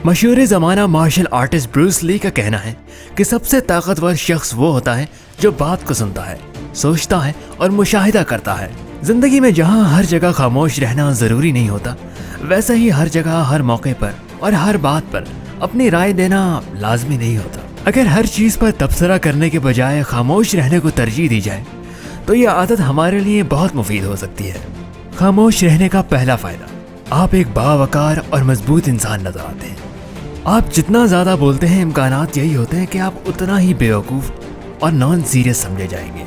مشہور زمانہ martial artist Bruce لی کا کہنا ہے کہ سب سے طاقتور شخص وہ ہوتا ہے جو بات کو سنتا ہے، سوچتا ہے اور مشاہدہ کرتا ہے۔ زندگی میں جہاں ہر جگہ خاموش رہنا ضروری نہیں ہوتا، ویسا ہی ہر جگہ ہر موقع پر اور ہر بات پر اپنی رائے دینا لازمی نہیں ہوتا۔ اگر ہر چیز پر تبصرہ کرنے کے بجائے خاموش رہنے کو ترجیح دی جائے تو یہ عادت ہمارے لیے بہت مفید ہو سکتی ہے۔ خاموش رہنے کا پہلا فائدہ، آپ ایک باوقار اور مضبوط انسان نظر آتے ہیں۔ آپ جتنا زیادہ بولتے ہیں، امکانات یہی ہوتے ہیں کہ آپ اتنا ہی بیوقوف اور نان سیریس سمجھے جائیں گے۔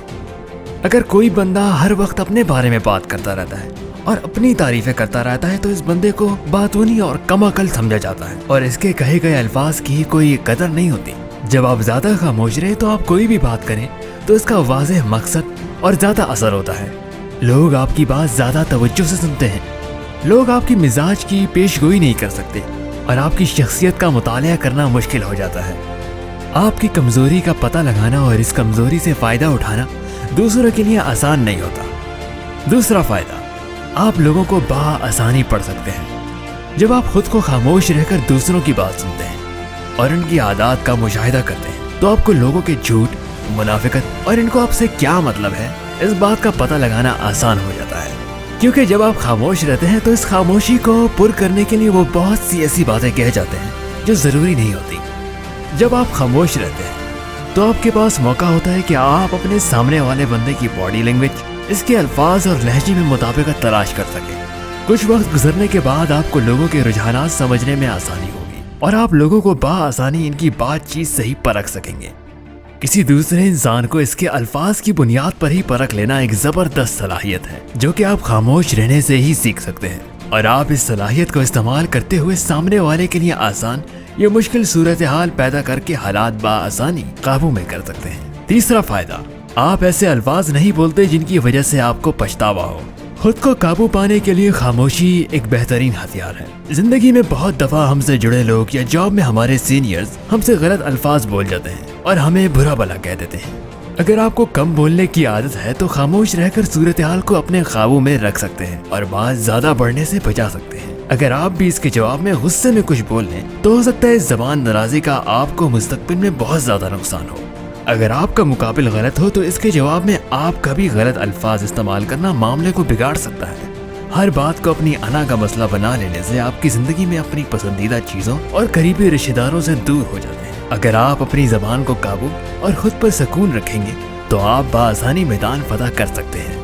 اگر کوئی بندہ ہر وقت اپنے بارے میں بات کرتا رہتا ہے اور اپنی تعریفیں کرتا رہتا ہے تو اس بندے کو باتونی اور کم عقل سمجھا جاتا ہے اور اس کے کہے گئے الفاظ کی کوئی قدر نہیں ہوتی۔ جب آپ زیادہ خاموش رہے تو آپ کوئی بھی بات کریں تو اس کا واضح مقصد اور زیادہ اثر ہوتا ہے۔ لوگ آپ کی بات زیادہ توجہ سے سنتے ہیں۔ لوگ آپ کی مزاج کی پیش گوئی نہیں کر سکتے اور آپ کی شخصیت کا مطالعہ کرنا مشکل ہو جاتا ہے۔ آپ کی کمزوری کا پتہ لگانا اور اس کمزوری سے فائدہ اٹھانا دوسروں کے لیے آسان نہیں ہوتا۔ دوسرا فائدہ، آپ لوگوں کو بآسانی پڑھ سکتے ہیں۔ جب آپ خود کو خاموش رہ کر دوسروں کی بات سنتے ہیں اور ان کی عادات کا مشاہدہ کرتے ہیں تو آپ کو لوگوں کے جھوٹ، منافقت اور ان کو آپ سے کیا مطلب ہے، اس بات کا پتہ لگانا آسان ہو جاتا ہے۔ کیونکہ جب آپ خاموش رہتے ہیں تو اس خاموشی کو پر کرنے کے لیے وہ بہت سی ایسی باتیں کہہ جاتے ہیں جو ضروری نہیں ہوتی۔ جب آپ خاموش رہتے ہیں تو آپ کے پاس موقع ہوتا ہے کہ آپ اپنے سامنے والے بندے کی باڈی لینگویج، اس کے الفاظ اور لہجے میں مطابقت تلاش کر سکیں۔ کچھ وقت گزرنے کے بعد آپ کو لوگوں کے رجحانات سمجھنے میں آسانی ہوگی اور آپ لوگوں کو بآسانی ان کی بات چیت صحیح پرکھ سکیں گے۔ کسی دوسرے انسان کو اس کے الفاظ کی بنیاد پر ہی پرکھ لینا ایک زبردست صلاحیت ہے جو کہ آپ خاموش رہنے سے ہی سیکھ سکتے ہیں، اور آپ اس صلاحیت کو استعمال کرتے ہوئے سامنے والے کے لیے آسان یا مشکل صورتحال پیدا کر کے حالات بآسانی قابو میں کر سکتے ہیں۔ تیسرا فائدہ، آپ ایسے الفاظ نہیں بولتے جن کی وجہ سے آپ کو پچھتاوا ہو۔ خود کو قابو پانے کے لیے خاموشی ایک بہترین ہتھیار ہے۔ زندگی میں بہت دفعہ ہم سے جڑے لوگ یا جاب میں ہمارے سینئرز ہم سے غلط الفاظ بول جاتے ہیں اور ہمیں برا بھلا کہہ دیتے ہیں۔ اگر آپ کو کم بولنے کی عادت ہے تو خاموش رہ کر صورتحال کو اپنے قابو میں رکھ سکتے ہیں اور بات زیادہ بڑھنے سے بچا سکتے ہیں۔ اگر آپ بھی اس کے جواب میں غصے میں کچھ بول لیں تو ہو سکتا ہے اس زبان درازی کا آپ کو مستقبل میں بہت زیادہ نقصان ہو۔ اگر آپ کا مقابل غلط ہو تو اس کے جواب میں آپ کا بھی غلط الفاظ استعمال کرنا معاملے کو بگاڑ سکتا ہے۔ ہر بات کو اپنی انا کا مسئلہ بنا لینے سے آپ کی زندگی میں اپنی پسندیدہ چیزوں اور قریبی رشتہ داروں سے دور ہو جاتے ہیں۔ اگر آپ اپنی زبان کو قابو اور خود پر سکون رکھیں گے تو آپ بآسانی میدان فتح کر سکتے ہیں۔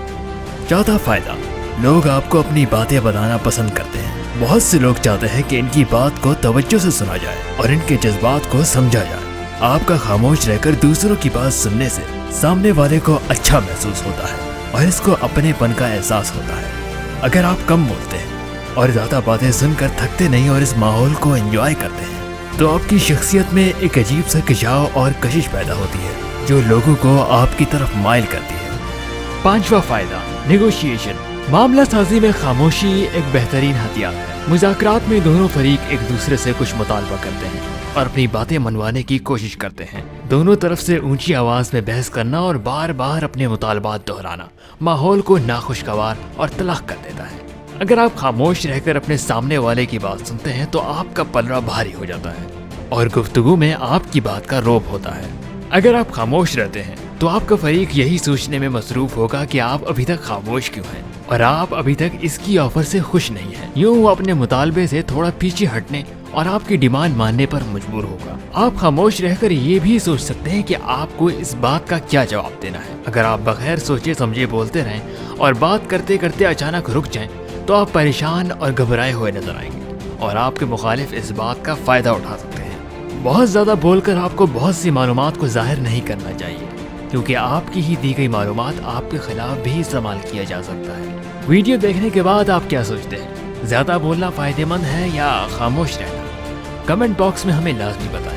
چوتھا فائدہ، لوگ آپ کو اپنی باتیں بتانا پسند کرتے ہیں۔ بہت سے لوگ چاہتے ہیں کہ ان کی بات کو توجہ سے سنا جائے اور ان کے جذبات کو سمجھا جائے۔ آپ کا خاموش رہ کر دوسروں کی بات سننے سے سامنے والے کو اچھا محسوس ہوتا ہے اور اس کو اپنے پن کا احساس ہوتا ہے۔ اگر آپ کم بولتے ہیں اور زیادہ باتیں سن کر تھکتے نہیں اور اس ماحول کو انجوائے کرتے ہیں تو آپ کی شخصیت میں ایک عجیب سا کھچاؤ اور کشش پیدا ہوتی ہے جو لوگوں کو آپ کی طرف مائل کرتی ہے۔ پانچواں فائدہ، نیگوشیشن۔ معاملہ سازی میں خاموشی ایک بہترین ہتھیار ہے۔ مذاکرات میں دونوں فریق ایک دوسرے سے کچھ مطالبہ کرتے ہیں اور اپنی باتیں منوانے کی کوشش کرتے ہیں۔ دونوں طرف سے اونچی آواز میں بحث کرنا اور بار بار اپنے مطالبات دہرانا ماحول کو ناخوشگوار اور تلخ کر دیتا ہے۔ اگر آپ خاموش رہ کر اپنے سامنے والے کی بات سنتے ہیں تو آپ کا پلڑا بھاری ہو جاتا ہے اور گفتگو میں آپ کی بات کا روب ہوتا ہے۔ اگر آپ خاموش رہتے ہیں تو آپ کا فریق یہی سوچنے میں مصروف ہوگا کہ آپ ابھی تک خاموش کیوں ہیں اور آپ ابھی تک اس کی آفر سے خوش نہیں ہیں۔ یوں وہ اپنے مطالبے سے تھوڑا پیچھے ہٹنے اور آپ کی ڈیمانڈ ماننے پر مجبور ہوگا۔ آپ خاموش رہ کر یہ بھی سوچ سکتے ہیں کہ آپ کو اس بات کا کیا جواب دینا ہے۔ اگر آپ بغیر سوچے سمجھے بولتے رہیں اور بات کرتے کرتے اچانک رک جائیں تو آپ پریشان اور گھبرائے ہوئے نظر آئیں گے اور آپ کے مخالف اس بات کا فائدہ اٹھا سکتے ہیں۔ بہت زیادہ بول کر آپ کو بہت سی معلومات کو ظاہر نہیں کرنا چاہیے کیونکہ آپ کی ہی دی گئی معلومات آپ کے خلاف بھی استعمال کیا جا سکتا ہے۔ ویڈیو دیکھنے کے بعد آپ کیا سوچتے ہیں؟ زیادہ بولنا فائدہ مند ہے یا خاموش رہنا؟ کمنٹ باکس میں ہمیں لازمی بتائیں۔